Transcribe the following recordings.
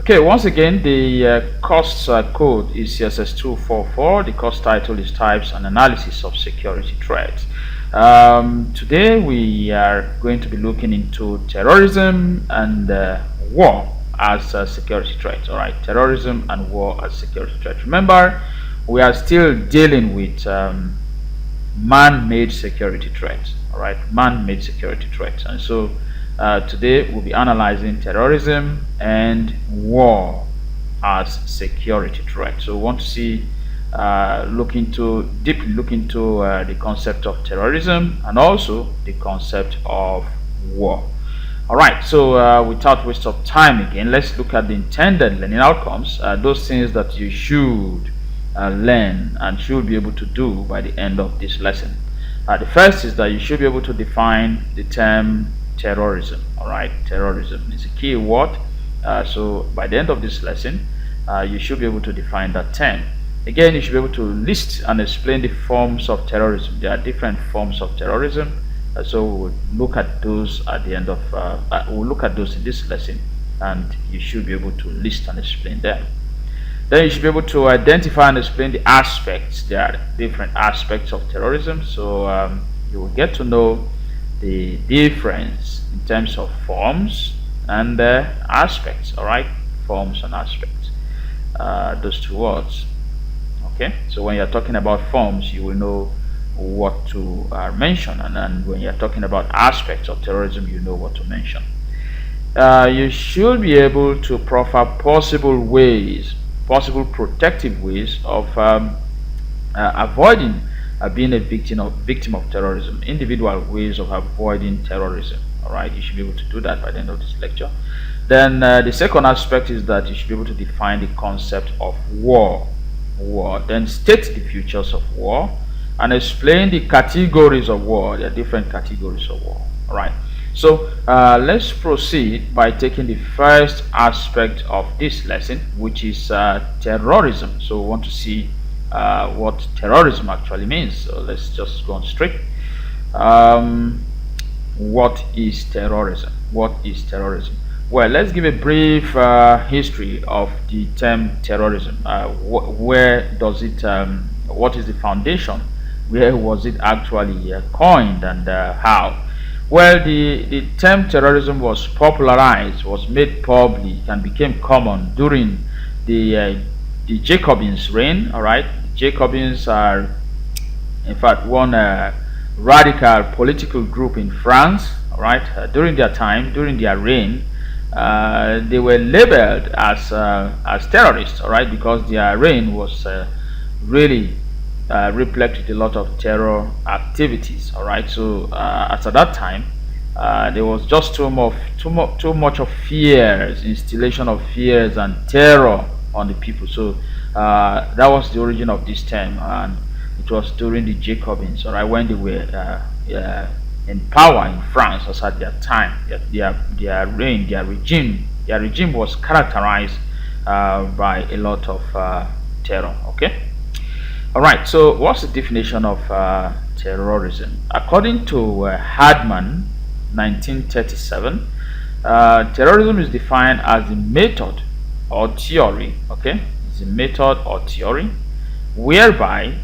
Okay, once again, the course code is CSS244. The course title is Types and Analysis of Security Threats. Today we are going to be looking into terrorism and war as security threats. All right, terrorism and war as security threats. Remember, we are still dealing with man-made security threats. All right, man-made security threats, and so today we'll be analyzing terrorism and war as security threat. So we want to see deeply look into the concept of terrorism and also the concept of war. All right, so without waste of time again, let's look at the intended learning outcomes, those things that you should learn and should be able to do by the end of this lesson. The first is that you should be able to define the term terrorism. All right, terrorism is a key word. So by the end of this lesson, you should be able to define that term. Again, you should be able to list and explain the forms of terrorism. There are different forms of terrorism. So we'll look at those at the end of. We'll look at those in this lesson, and you should be able to list and explain them. Then you should be able to identify and explain the aspects. There are different aspects of terrorism. So you will get to know the difference in terms of forms and aspects. All right, forms and aspects, those two words. Okay, so when you're talking about forms, you will know what to mention, and when you're talking about aspects of terrorism, you know what to mention. You should be able to proffer possible protective ways of avoiding being a victim of terrorism, individual ways of avoiding terrorism. All right, you should be able to do that by the end of this lecture. Then the second aspect is that you should be able to define the concept of war. Then state the features of war and explain the categories of war. There are different categories of war. All right, so let's proceed by taking the first aspect of this lesson, which is terrorism. So we want to see what terrorism actually means. So let's just go on straight. What is terrorism? What is terrorism? Well, let's give a brief history of the term terrorism. Where does it? What is the foundation? Where was it actually coined, and how? Well, the term terrorism was popularized, was made public, and became common during the Jacobins' reign. All right, the Jacobins are, in fact, one radical political group in France. All right, during their reign, they were labeled as terrorists. All right, because their reign was really reflected a lot of terror activities. All right, so at that time, there was just too much of fears, installation of fears and terror on the people. So that was the origin of this term, and it was during the Jacobins. All right, when they were in power in France, as at their time, their regime was characterized by a lot of terror. Okay. All right, so what's the definition of terrorism? According to Hardman, 1937, terrorism is defined as the method or theory, okay? It's a method or theory whereby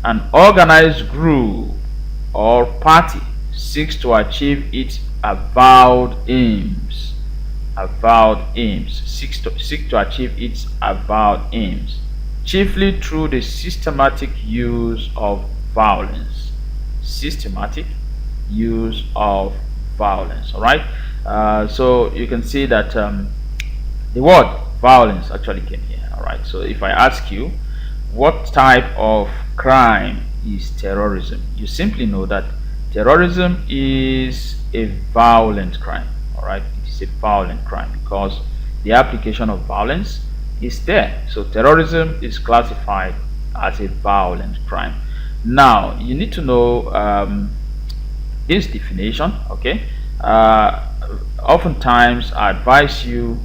an organized group or party seeks to achieve its avowed aims. Seek to achieve its avowed aims, chiefly through the systematic use of violence. Systematic use of violence. All right. So you can see that the word violence actually came here. All right. So if I ask you, what type of crime is terrorism? You simply know that terrorism is a violent crime. All right. It is a violent crime because the application of violence is there. So terrorism is classified as a violent crime. Now you need to know this definition. Okay. Oftentimes I advise you,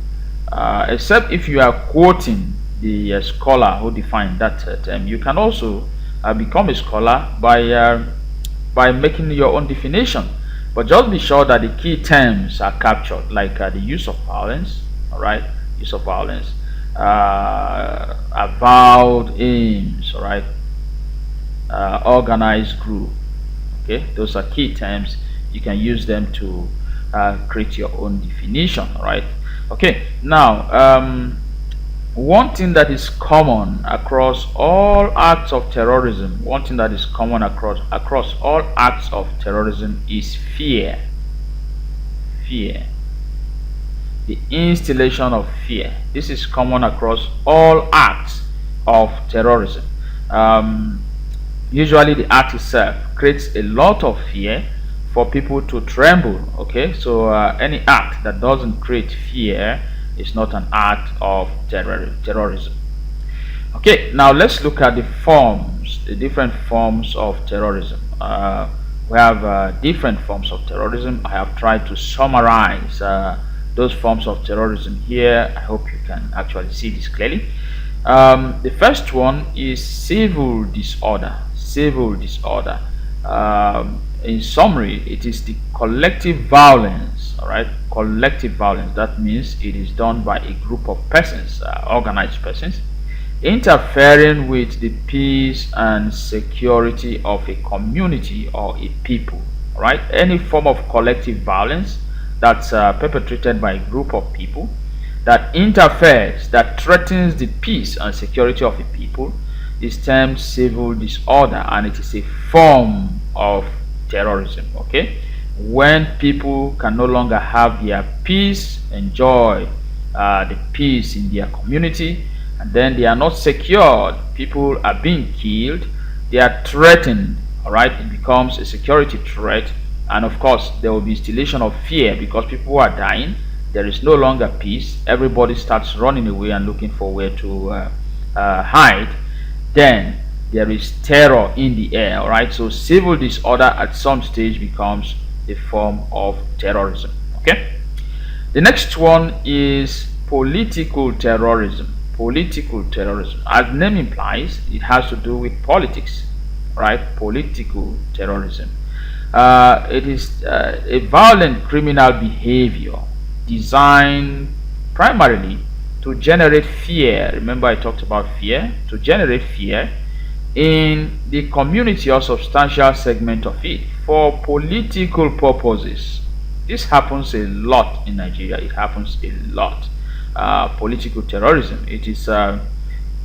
except if you are quoting the scholar who defined that term, you can also become a scholar by making your own definition. But just be sure that the key terms are captured, like the use of violence, all right, use of violence, avowed aims, all right, organized group. Okay, those are key terms. You can use them to create your own definition. All right. Okay. Now, one thing that is common across all acts of terrorism, one thing that is common across all acts of terrorism is fear. Fear. The installation of fear. This is common across all acts of terrorism. Usually the act itself creates a lot of fear for people to tremble. Okay, so any act that doesn't create fear is not an act of terrorism. Okay, now let's look at the forms, the different forms of terrorism. We have different forms of terrorism. I have tried to summarize those forms of terrorism here. I hope you can actually see this clearly. The first one is civil disorder. Civil disorder. In summary, it is the collective violence. All right, collective violence. That means it is done by a group of persons, organized persons, interfering with the peace and security of a community or a people. All right, any form of collective violence that's perpetrated by a group of people that interferes, that threatens the peace and security of a people is termed civil disorder, and it is a form of terrorism. Okay, when people can no longer have their peace, enjoy the peace in their community, and then they are not secured, people are being killed, they are threatened. All right, it becomes a security threat, and of course there will be installation of fear because people are dying. There is no longer peace. Everybody starts running away and looking for where to hide. Then there is terror in the air. All right, so civil disorder at some stage becomes a form of terrorism. Okay, the next one is political terrorism. Political terrorism, as the name implies, it has to do with politics. Right, political terrorism. It is a violent criminal behavior designed primarily to generate fear. Remember I talked about fear, to generate fear in the community or substantial segment of it for political purposes. This happens a lot in Nigeria. It happens a lot. Political terrorism, it is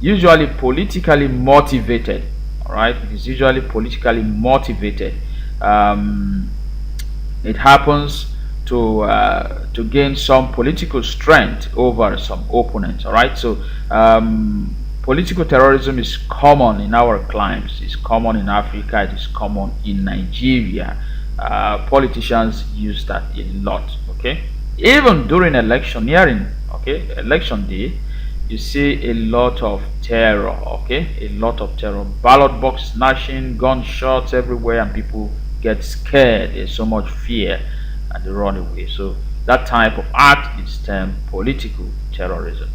usually politically motivated. All right, it is usually politically motivated. It happens to gain some political strength over some opponents. All right, so political terrorism is common in our climes, it's common in Africa, it is common in Nigeria. Politicians use that a lot. Okay, even during electioneering, okay, election day, you see a lot of terror. Okay, a lot of terror, ballot box snatching, gunshots everywhere, and people get scared. There's so much fear and they run away. So that type of act is termed political terrorism.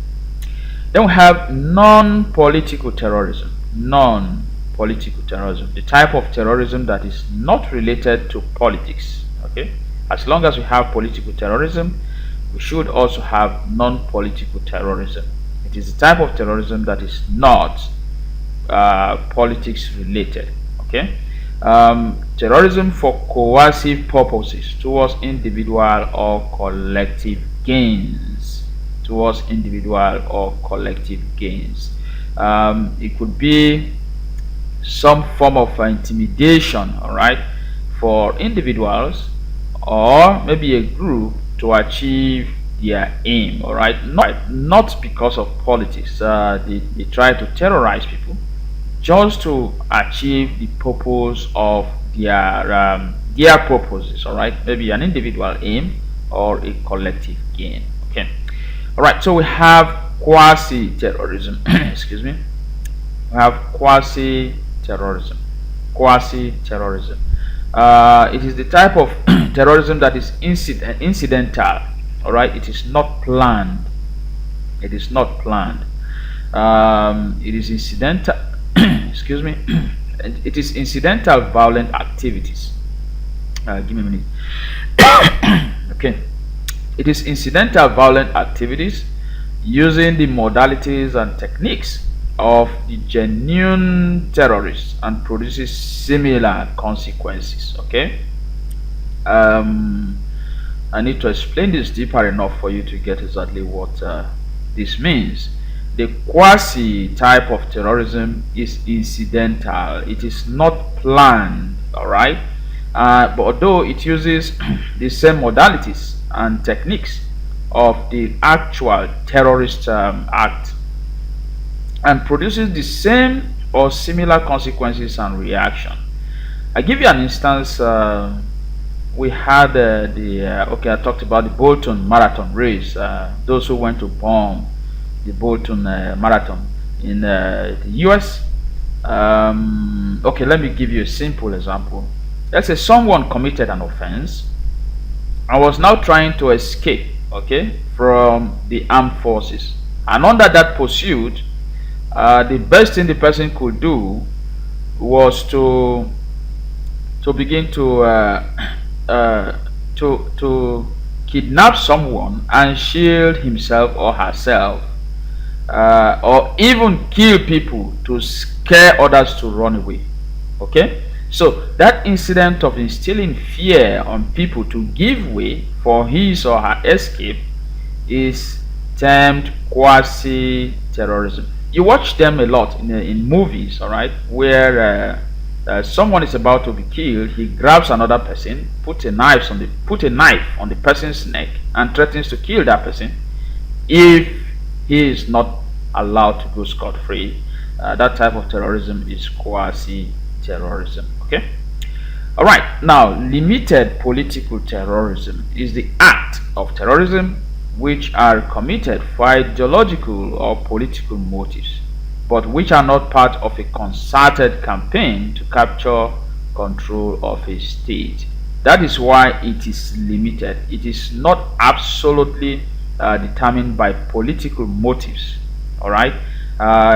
Then we have non-political terrorism. Non-political terrorism, the type of terrorism that is not related to politics. Okay, as long as we have political terrorism, we should also have non-political terrorism. It is the type of terrorism that is not politics related. Okay, terrorism for coercive purposes towards individual or collective gains. Towards individual or collective gains. It could be some form of intimidation, all right, for individuals or maybe a group to achieve their aim. All right, not because of politics. They try to terrorize people just to achieve the purpose of their purposes. All right, maybe an individual aim or a collective gain. Okay, all right, so we have quasi-terrorism. Excuse me. We have quasi-terrorism. Quasi-terrorism. It is the type of terrorism that is incidental. All right, it is not planned. It is not planned. It is incidental. Excuse me. It is incidental violent activities. Give me a minute. Okay. It is incidental violent activities using the modalities and techniques of the genuine terrorists and produces similar consequences. Okay, um, I need to explain this deeper enough for you to get exactly what this means. The quasi type of terrorism is incidental, it is not planned, all right? But although it uses the same modalities and techniques of the actual terrorist act and produces the same or similar consequences and reaction. I give you an instance. We had okay, I talked about the Bolton marathon race. Those who went to bomb the Bolton marathon in the US. Okay, let me give you a simple example. Let's say someone committed an offense and was now trying to escape, okay, from the armed forces. And under that pursuit, the best thing the person could do was to begin uh, to kidnap someone and shield himself or herself, or even kill people to scare others to run away. Okay, so that incident of instilling fear on people to give way for his or her escape is termed quasi terrorism. You watch them a lot in movies, all right, where someone is about to be killed. He grabs another person, put a knife on the person's neck, and threatens to kill that person if he is not allowed to go scot free. That type of terrorism is quasi terrorism. Okay. All right. Now, limited political terrorism is the act of terrorism which are committed for ideological or political motives, but which are not part of a concerted campaign to capture control of a state. That is why it is limited. It is not absolutely determined by political motives. All right.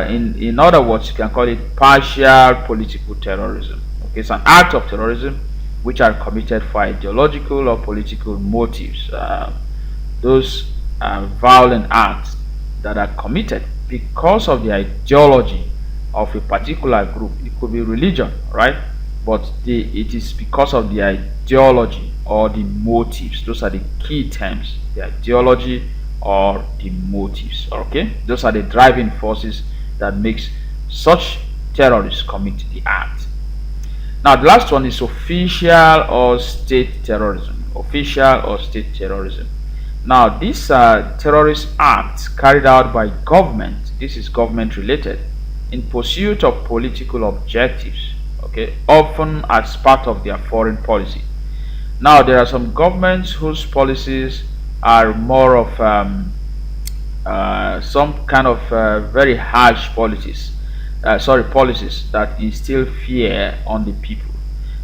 In other words, you can call it partial political terrorism. Okay, it's an act of terrorism which are committed for ideological or political motives. Those violent acts that are committed because of the ideology of a particular group. It could be religion, right? But it is because of the ideology or the motives. Those are the key terms: the ideology or the motives. Okay, those are the driving forces that makes such terrorists commit the act. Now, the last one is official or state terrorism. Official or state terrorism. Now, these are terrorist acts carried out by government. This is government related in pursuit of political objectives, okay, often as part of their foreign policy. Now, there are some governments whose policies are more of some kind of very harsh policies that instill fear on the people.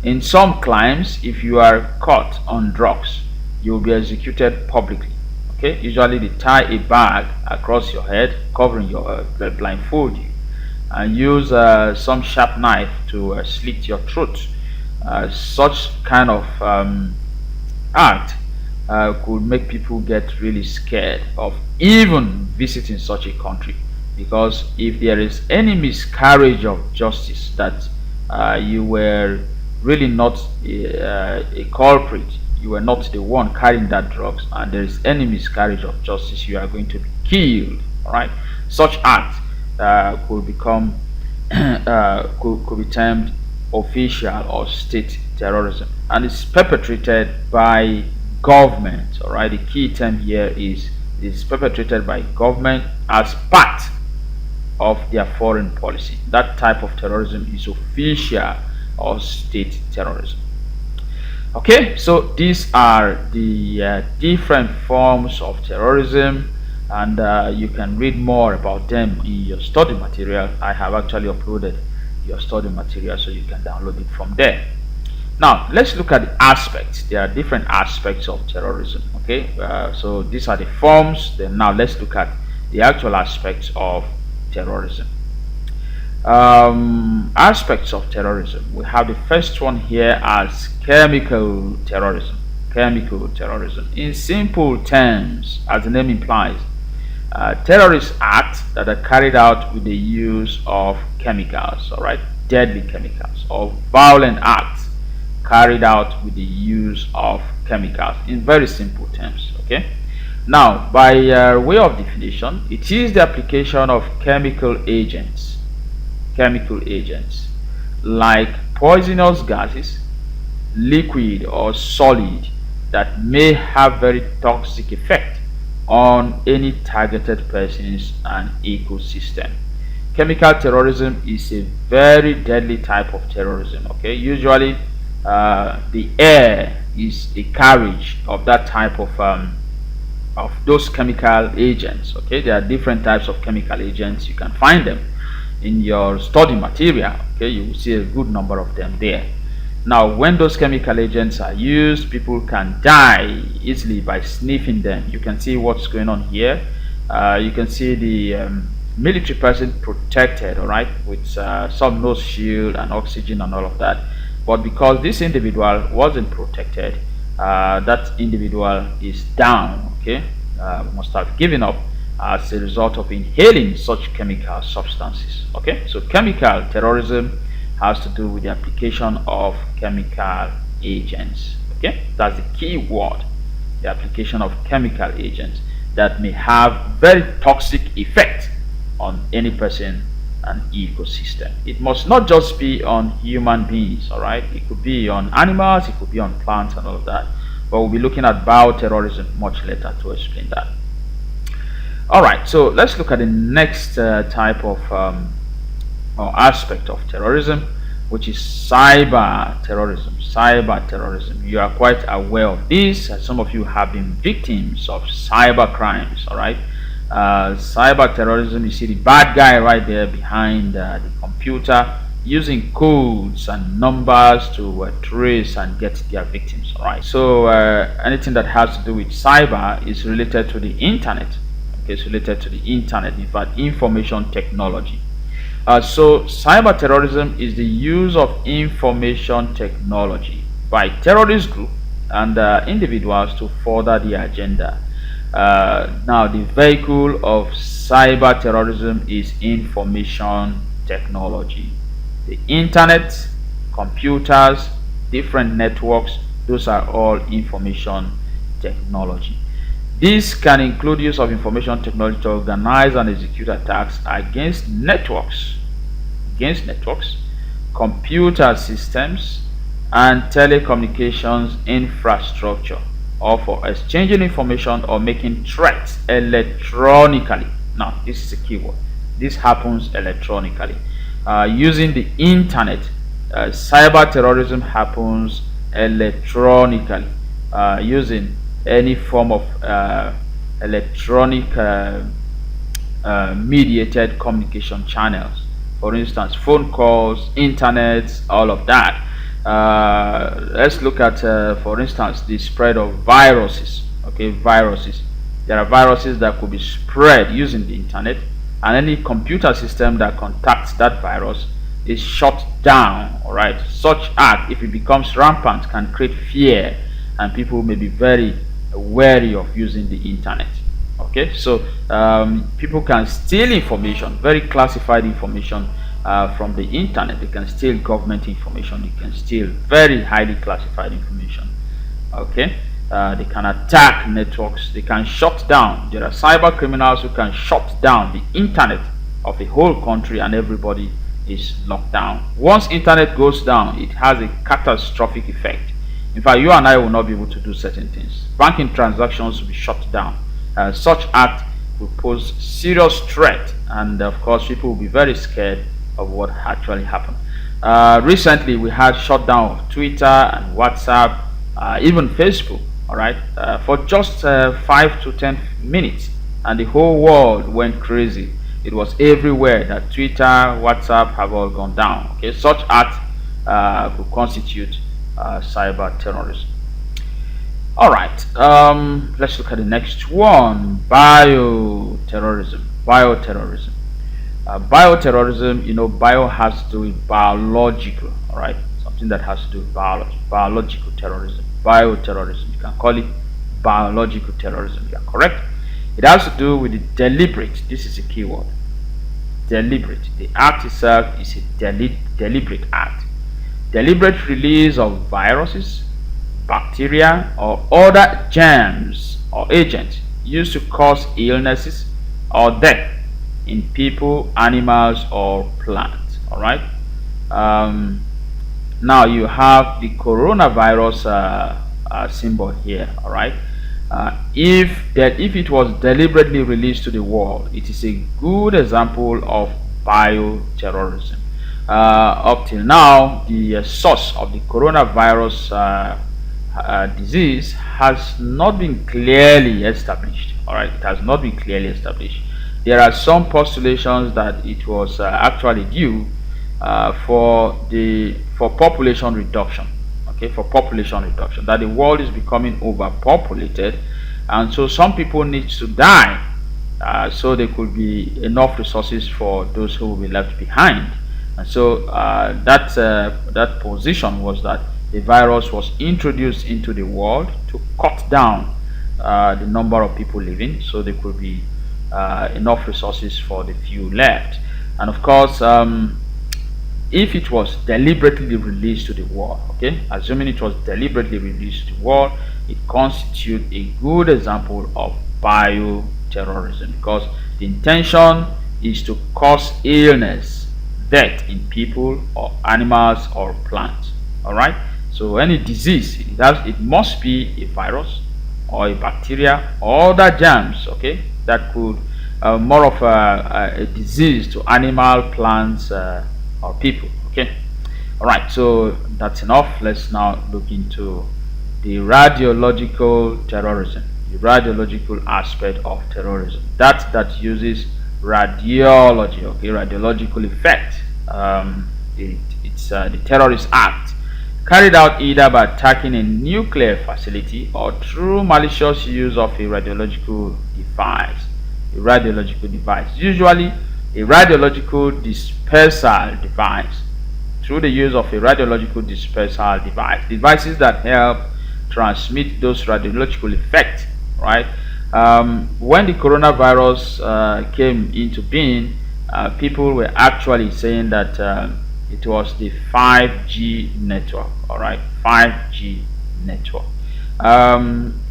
In some climes, if you are caught on drugs, you will be executed publicly. Okay, usually they tie a bag across your head, covering your blindfold you, and use some sharp knife to slit your throat. Such kind of act could make people get really scared of even visiting such a country, because if there is any miscarriage of justice that you were really not a culprit, you were not the one carrying that drugs, and there is any miscarriage of justice, you are going to be killed. All right, such act could become could be termed official or state terrorism, and it's perpetrated by government. All right, the key term here is it's perpetrated by government as part of their foreign policy. That type of terrorism is official or state terrorism. Okay, so these are the different forms of terrorism, and you can read more about them in your study material. I have actually uploaded your study material, so you can download it from there. Now, let's look at the aspects. There are different aspects of terrorism. Okay, so these are the forms. Then now let's look at the actual aspects of terrorism. Aspects of terrorism. We have the first one here as chemical terrorism. Chemical terrorism. In simple terms, as the name implies, terrorist acts that are carried out with the use of chemicals, all right, deadly chemicals, or violent acts carried out with the use of chemicals, in very simple terms. Okay. Now, by way of definition, it is the application of chemical agents like poisonous gases, liquid or solid, that may have very toxic effect on any targeted persons and ecosystem. Chemical terrorism is a very deadly type of terrorism. Okay, usually the air is a carriage of that type of those chemical agents. Okay, there are different types of chemical agents. You can find them in your study material. Okay, you will see a good number of them there. Now, when those chemical agents are used, people can die easily by sniffing them. You can see what's going on here. You can see the military person protected, all right, with some nose shield and oxygen and all of that. But because this individual wasn't protected, that individual is down. Okay, must have given up as a result of inhaling such chemical substances. Okay, so chemical terrorism has to do with the application of chemical agents. Okay, that's the key word, the application of chemical agents that may have very toxic effect on any person and ecosystem. It must not just be on human beings, all right, it could be on animals, it could be on plants and all of that, but we'll be looking at bioterrorism much later to explain that. All right, so let's look at the next type of or aspect of terrorism, which is cyber terrorism. Cyber terrorism, you are quite aware of this, as some of you have been victims of cyber crimes. All right, cyber terrorism, you see the bad guy right there behind the computer, using codes and numbers to trace and get their victims. All right, so anything that has to do with cyber is related to the internet. Okay, it's related to the internet, in fact, information technology. So cyber terrorism is the use of information technology by terrorist group and individuals to further the agenda. Now, the vehicle of cyber terrorism is information technology. The internet, computers, different networks, those are all information technology. This can include use of information technology to organize and execute attacks against networks, computer systems, and telecommunications infrastructure, or for exchanging information or making threats electronically. Now, this is a keyword. This happens electronically. Using the internet, cyber terrorism happens electronically, using any form of electronic mediated communication channels. For instance, phone calls, internet, all of that. Let's look at, for instance, the spread of viruses. Okay, viruses. There are viruses that could be spread using the internet, and any computer system that contacts that virus is shut down. All right, such act, if it becomes rampant, can create fear, and people may be very wary of using the internet. Okay, so people can steal information, very classified information from the internet. They can steal government information, they can steal very highly classified information. Okay, they can attack networks, they can shut down. There are cyber criminals who can shut down the internet of a whole country, and everybody is locked down. Once internet goes down, it has a catastrophic effect. In fact, you and I will not be able to do certain things. Banking transactions will be shut down. Such act will pose serious threat, and of course people will be very scared of what actually happened. Recently we had shutdown of Twitter and WhatsApp, even Facebook, all right, for just 5 to 10 minutes, and the whole world went crazy. It was everywhere that Twitter, WhatsApp have all gone down. Okay, such act could constitute cyber terrorism. All right, let's look at the next one: bioterrorism. Bioterrorism. Bioterrorism, you know, bio has to do with biological. All right, something that has to do with biology. Biological terrorism. Bioterrorism. You can call it biological terrorism. You are correct. It has to do with the deliberate. This is a keyword. Deliberate. The act itself is a deliberate act. Deliberate release of viruses, bacteria, or other germs or agents used to cause illnesses or death in people, animals, or plants. All right. Um, Now you have the coronavirus symbol here. All right. If it was deliberately released to the world, it is a good example of bioterrorism. Up till now, the source of the coronavirus disease has not been clearly established. All right, it has not been clearly established. There are some postulations that it was actually due for population reduction. Okay, for population reduction, that the world is becoming overpopulated, and so some people need to die so there could be enough resources for those who will be left behind. And so that position was that the virus was introduced into the world to cut down the number of people living, so there could be enough resources for the few left. And of course, if it was deliberately released to the world, okay, assuming it was deliberately released to the world, it constitutes a good example of bioterrorism, because the intention is to cause illness, death in people or animals or plants. All right. So any disease, it must be a virus or a bacteria or other germs, okay, that could more of a disease to animal, plants, or people. Okay. All right, so that's enough. Let's now look into the radiological terrorism, the radiological aspect of terrorism, that uses radiology. Okay, radiological effect. It's the terrorist act carried out either by attacking a nuclear facility or through malicious use of a radiological device. A radiological device, usually a radiological dispersal device, through the use of a radiological dispersal devices that help transmit those radiological effects. Right. When the coronavirus came into being, people were actually saying that it was the 5G network. All right, 5G network.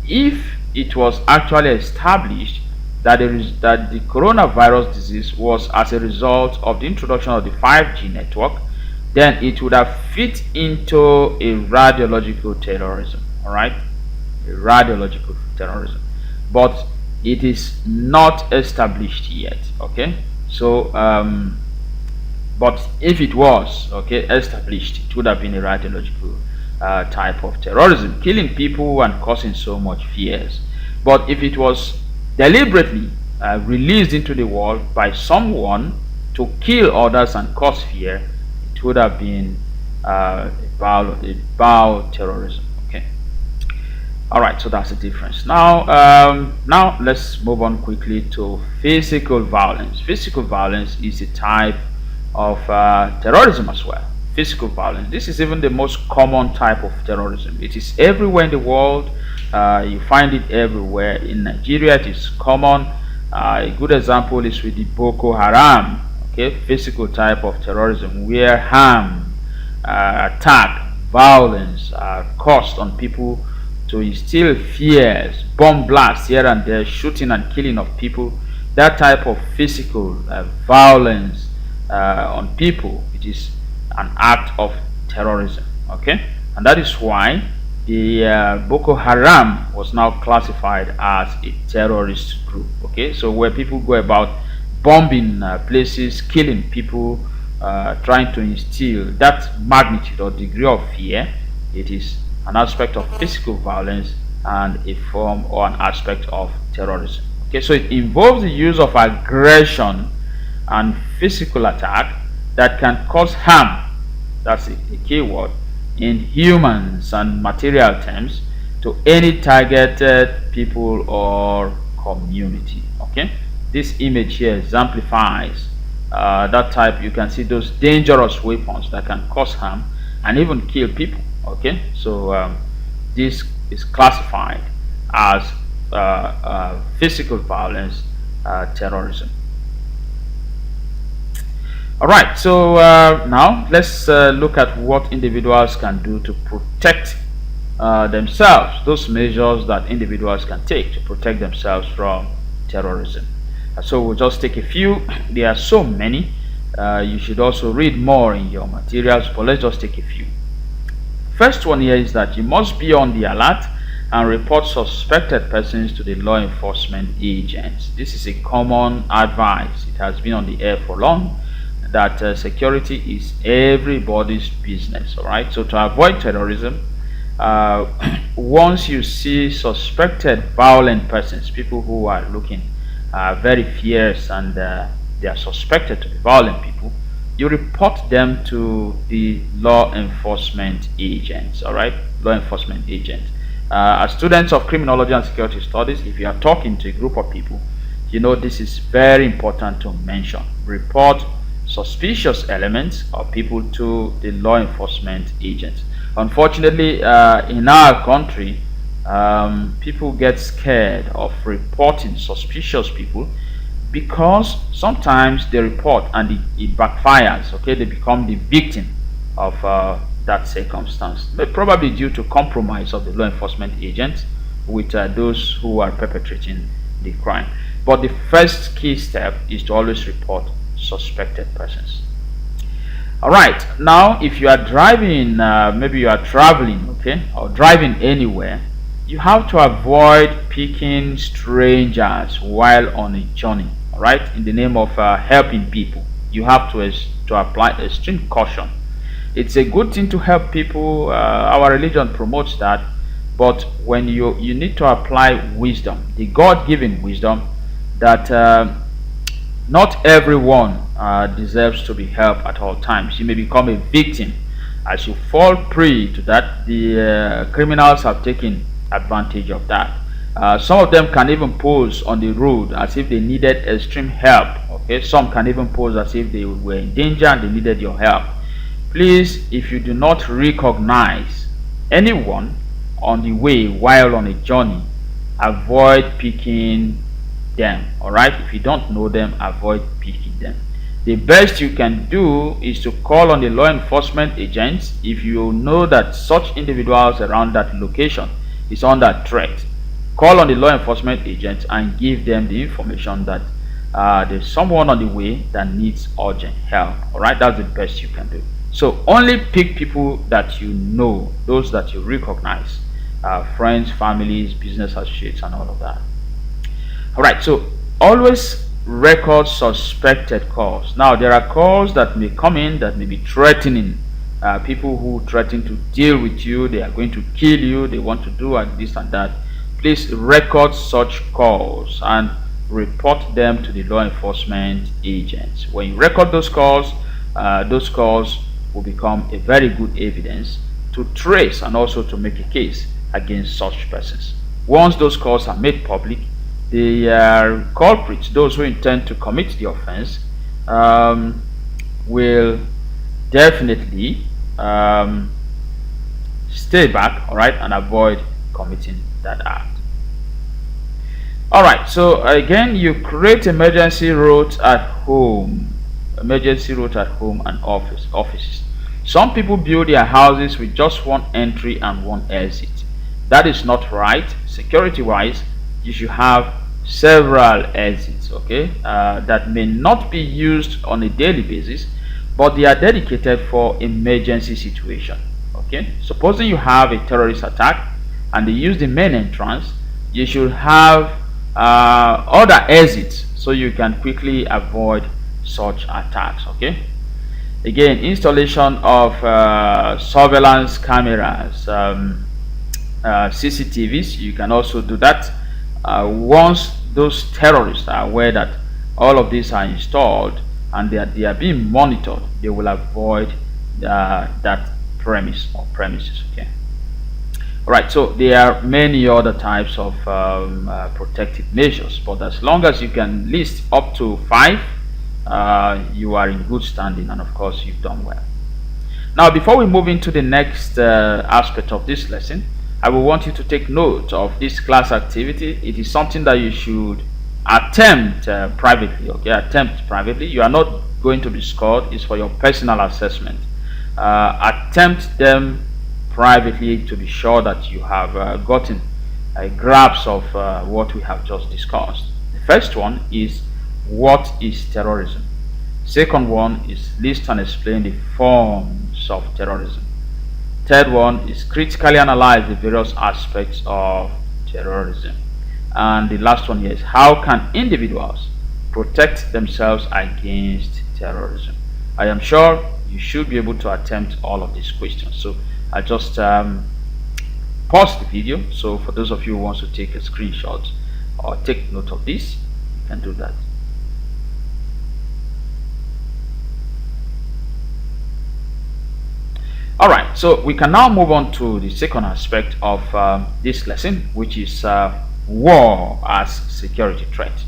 If it was actually established that the coronavirus disease was as a result of the introduction of the 5G network, then it would have fit into a radiological terrorism. All right, a radiological terrorism, but it is not established yet. Okay, so but if it was established, it would have been a radiological type of terrorism, killing people and causing so much fears. But if it was deliberately released into the world by someone to kill others and cause fear, it would have been about terrorism. Okay. All right. So that's the difference. Now let's move on quickly to physical violence. Physical violence is a type of terrorism as well. Physical violence. This is even the most common type of terrorism. It is everywhere in the world. You find it everywhere. In Nigeria, it is common. A good example is with the Boko Haram, okay, physical type of terrorism, where harm, attack, violence are caused on people to instill fears, bomb blasts here and there, shooting and killing of people. That type of physical violence on people, it is an act of terrorism. Okay, and that is why the Boko Haram was now classified as a terrorist group. Okay, so where people go about bombing places, killing people, trying to instill that magnitude or degree of fear, it is an aspect of physical violence and a form or an aspect of terrorism. Okay, so it involves the use of aggression and physical attack that can cause harm. That's a key word, in humans and material terms, to any targeted people or community. Okay, this image here exemplifies that type. You can see those dangerous weapons that can cause harm and even kill people. Okay, so this is classified as physical violence terrorism. All right, so now let's look at what individuals can do to protect themselves, those measures that individuals can take to protect themselves from terrorism. So we'll just take a few. There are so many. You should also read more in your materials, but let's just take a few. First one here is that you must be on the alert and report suspected persons to the law enforcement agents. This is a common advice. It has been on the air for long that security is everybody's business. All right, so to avoid terrorism, once you see suspected violent persons, people who are looking very fierce and they are suspected to be violent people, you report them to the law enforcement agents. All right, law enforcement agents. As students of criminology and security studies, if you are talking to a group of people, you know this is very important to mention. Report suspicious elements or people to the law enforcement agents. Unfortunately, in our country, people get scared of reporting suspicious people because sometimes they report and it backfires. Okay, they become the victim of that circumstance, but probably due to compromise of the law enforcement agents with those who are perpetrating the crime. But the first key step is to always report suspected persons. All right, now if you are driving, maybe you are traveling, okay, or driving anywhere, you have to avoid picking strangers while on a journey. All right, in the name of helping people, you have to apply extreme caution. It's a good thing to help people. Our religion promotes that, but when you need to apply wisdom, the God-given wisdom, that not everyone deserves to be helped at all times. You may become a victim. As you fall prey to that, the criminals have taken advantage of that. Some of them can even pose on the road as if they needed extreme help. Okay, some can even pose as if they were in danger and they needed your help. Please, if you do not recognize anyone on the way while on a journey, avoid picking them. All right, if you don't know them, avoid picking them. The best you can do is to call on the law enforcement agents if you know that such individuals around that location is under threat. Call on the law enforcement agents and give them the information that there's someone on the way that needs urgent help. All right, that's the best you can do. So only pick people that you know, those that you recognize, friends, families, business associates, and all of that. All right, so always record suspected calls. Now there are calls that may come in that may be threatening, people who threaten to deal with you, they are going to kill you, they want to do this and that. Please record such calls and report them to the law enforcement agents. When you record those calls will become a very good evidence to trace and also to make a case against such persons. Once those calls are made public, the culprits, those who intend to commit the offense, will definitely stay back, all right, and avoid committing that act. All right, so again, you create emergency routes at home, and offices. Some people build their houses with just one entry and one exit. That is not right. Security wise, you should have several exits, okay, that may not be used on a daily basis, but they are dedicated for emergency situation. Okay, supposing you have a terrorist attack and they use the main entrance, you should have other exits so you can quickly avoid such attacks. Okay, again, installation of surveillance cameras, CCTVs, you can also do that. Once those terrorists are aware that all of these are installed and they are being monitored, they will avoid that premise or premises. Okay, all right, so there are many other types of protective measures, but as long as you can list up to 5, you are in good standing, and of course you've done well. Now, before we move into the next aspect of this lesson, I will want you to take note of this class activity. It is something that you should attempt privately. Okay, attempt privately. You are not going to be scored. It's for your personal assessment. Attempt them privately to be sure that you have gotten a grasp of what we have just discussed. The first one is, what is terrorism? Second one is, list and explain the forms of terrorism. Third one is, critically analyze the various aspects of terrorism. And the last one here is, how can individuals protect themselves against terrorism? I am sure you should be able to attempt all of these questions. So I just pause the video. So for those of you who want to take a screenshot or take note of this, you can do that. Alright, so we can now move on to the second aspect of this lesson, which is war as security threat.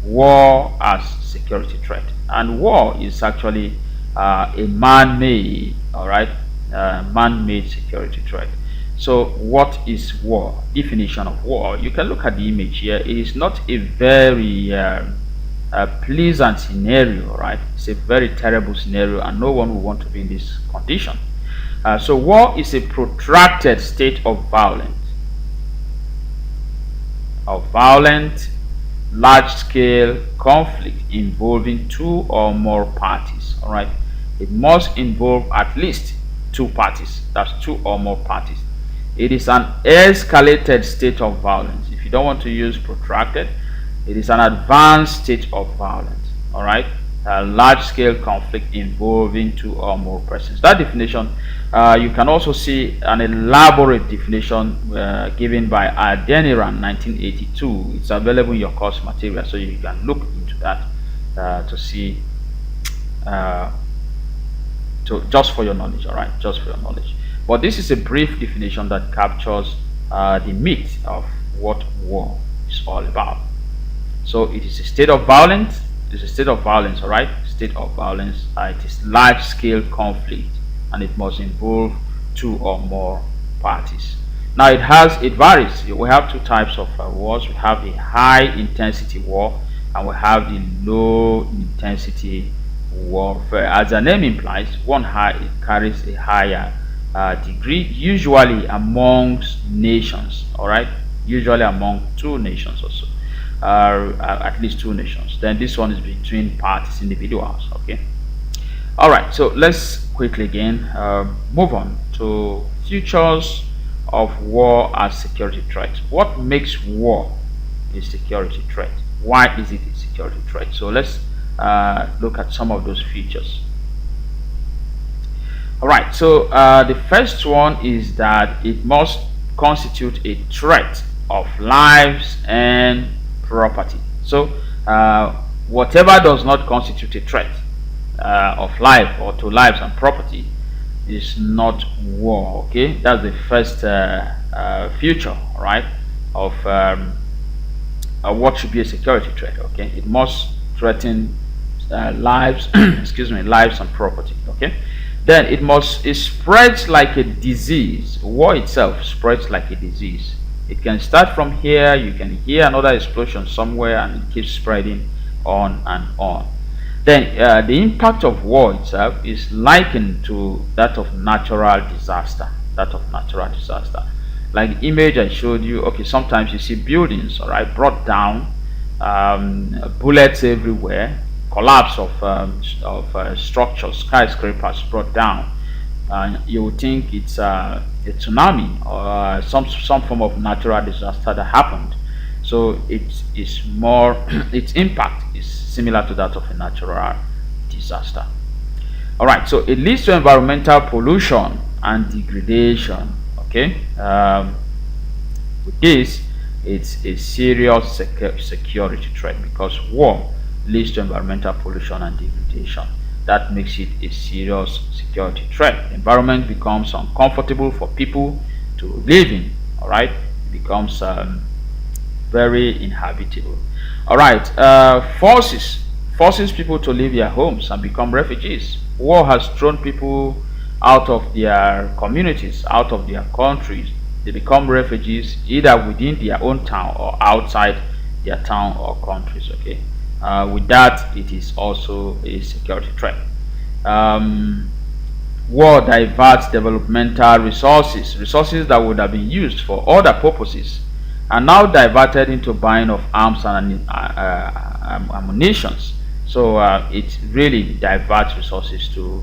War as security threat. And war is actually a man-made, alright, man-made security threat. So what is war? Definition of war. You can look at the image here. It is not a very pleasant scenario, right? It's a very terrible scenario, and no one will want to be in this condition. So war is a protracted state of violence, large-scale conflict involving two or more parties. All right, it must involve at least two parties. That's two or more parties. It is an escalated state of violence. If you don't want to use protracted, it is an advanced state of violence. All right, a large-scale conflict involving two or more persons. That definition, you can also see an elaborate definition given by Adeniran 1982. It's available in your course material, so you can look into that to see, just for your knowledge. All right, just for your knowledge. But this is a brief definition that captures the meat of what war is all about. So it is a state of violence. It's a state of violence, all right? State of violence. It is large-scale conflict, and it must involve two or more parties. Now it varies. We have two types of wars. We have the high-intensity war, and we have the low-intensity warfare. As the name implies, it carries a higher degree, usually amongst nations. All right, usually among two nations or so. At least two nations. Then this one is between parties, individuals. Okay. All right. So let's quickly again move on to features of war as security threat. What makes war a security threat? Why is it a security threat? So let's look at some of those features. All right. So the first one is that it must constitute a threat of lives and property. So whatever does not constitute a threat of life or to lives and property is not war. Okay, that's the first feature, right, of what should be a security threat. Okay, it must threaten lives lives and property. Okay, then it spreads like a disease. War itself spreads like a disease. It can start from here, you can hear another explosion somewhere, and it keeps spreading on and on. Then the impact of war itself is likened to that of natural disaster. Like the image I showed you, okay, sometimes you see buildings, all right, brought down, bullets everywhere, collapse of structures, skyscrapers brought down. You would think it's a tsunami or some form of natural disaster that happened. So its impact is similar to that of a natural disaster. All right, so it leads to environmental pollution and degradation. Okay, with this, it's a serious security threat, because war leads to environmental pollution and degradation. That makes it a serious security threat. The environment becomes uncomfortable for people to live in. All right, it becomes very inhabitable. All right, forces people to leave their homes and become refugees. War has thrown people out of their communities, out of their countries, They become refugees either within their own town or outside their town or countries. Okay, with that, it is also a security threat. Um, War diverts developmental resources that would have been used for other purposes, are now diverted into buying of arms and ammunitions. So it really diverts resources to,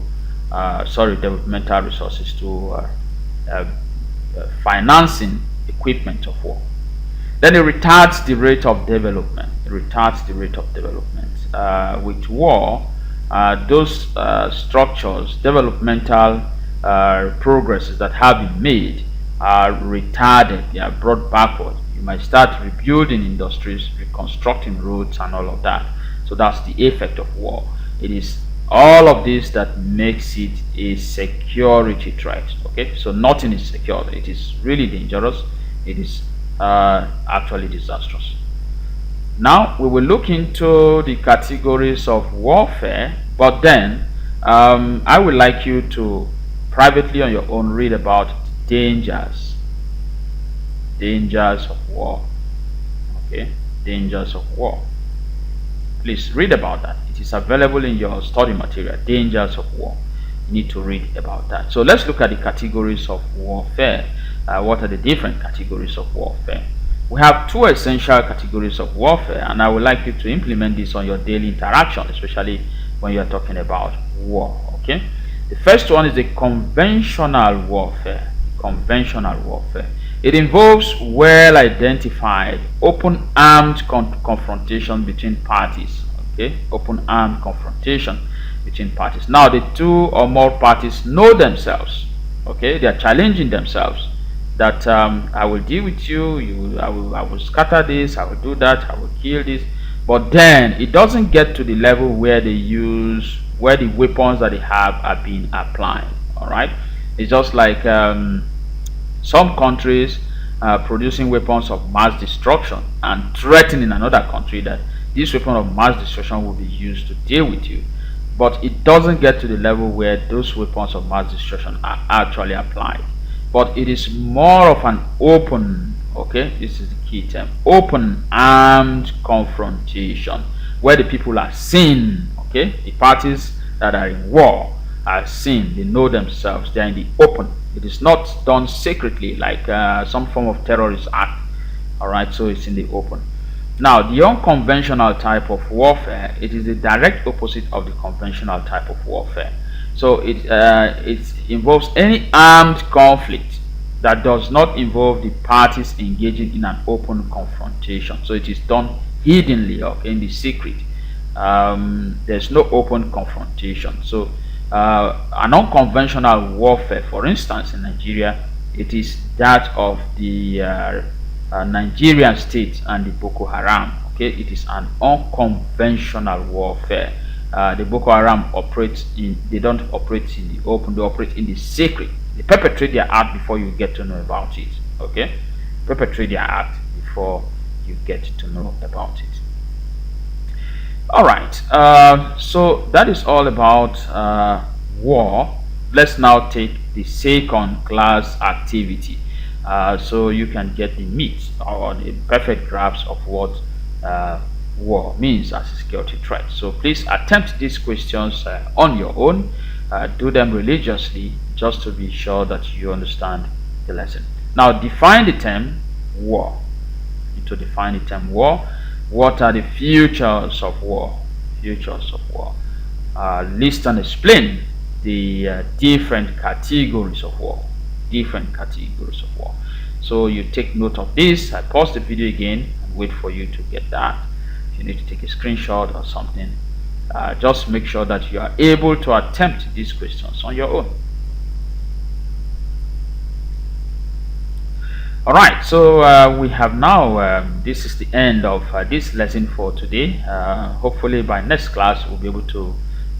developmental resources to uh, financing equipment of war. Then it retards the rate of development. It retards the rate of development. With war, those structures, developmental progresses that have been made are retarded. They are brought backward. You might start rebuilding industries, reconstructing roads, and all of that. So that's the effect of war. It is all of this that makes it a security threat. Okay, so nothing is secure. It is really dangerous. It is actually disastrous. Now we will look into the categories of warfare, but then I would like you to privately on your own read about dangers of war. Okay, dangers of war. Please read about that. It is available in your study material, dangers of war. You need to read about that. So let's look at the categories of warfare. What are the different categories of warfare? We have two essential categories of warfare, and I would like you to implement this on your daily interaction, especially when you are talking about war. Okay, the first one is the conventional warfare. Conventional warfare. It involves well-identified, open-armed confrontation between parties. Okay, open-armed confrontation between parties. Now, the two or more parties know themselves. Okay, they are challenging themselves. That I will deal with you. I will scatter this. I will do that. I will kill this. But then it doesn't get to the level where they use, where the weapons that they have are being applied. All right, it's just like some countries producing weapons of mass destruction and threatening another country that this weapon of mass destruction will be used to deal with you. But it doesn't get to the level where those weapons of mass destruction are actually applied. But it is more of an open, okay, this is the key term, open armed confrontation, where the people are seen, okay, the parties that are in war are seen, they know themselves, they are in the open. It is not done secretly like some form of terrorist act. All right, so it's in the open. Now, the unconventional type of warfare, it is the direct opposite of the conventional type of warfare. So it involves any armed conflict that does not involve the parties engaging in an open confrontation. So it is done hiddenly, okay, in the secret. There's no open confrontation. So an unconventional warfare, for instance, in Nigeria, it is that of the Nigerian state and the Boko Haram. Okay, it is an unconventional warfare. The Boko Haram operates in, they don't operate in the open, they operate in the secret. They perpetrate their act before you get to know about it. Okay, perpetrate their act before you get to know about it. All right, so that is all about war. Let's now take the second class activity, so you can get the meat or the perfect grasp of what war means as a security threat. So please attempt these questions on your own. Do them religiously just to be sure that you understand the lesson. Now define the term war. To define the term war, what are the futures of war? Futures of war. List and explain the different categories of war. Different categories of war. So you take note of this. I pause the video again and wait for you to get that. You need to take a screenshot or something. Just make sure that you are able to attempt these questions on your own. Alright, so we have now, this is the end of this lesson for today. Hopefully by next class we'll be able to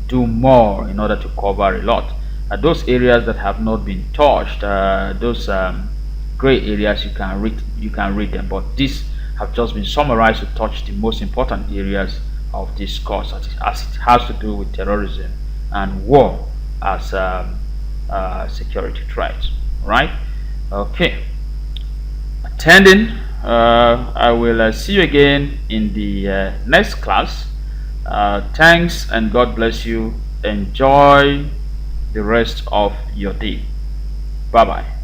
do more in order to cover a lot. Those areas that have not been touched, those gray areas, you can read them, but these have just been summarized to touch the most important areas of this course as it has to do with terrorism and war as security threats. Right? Okay. attending. I will see you again in the next class. Thanks and God bless you. Enjoy the rest of your day. Bye bye.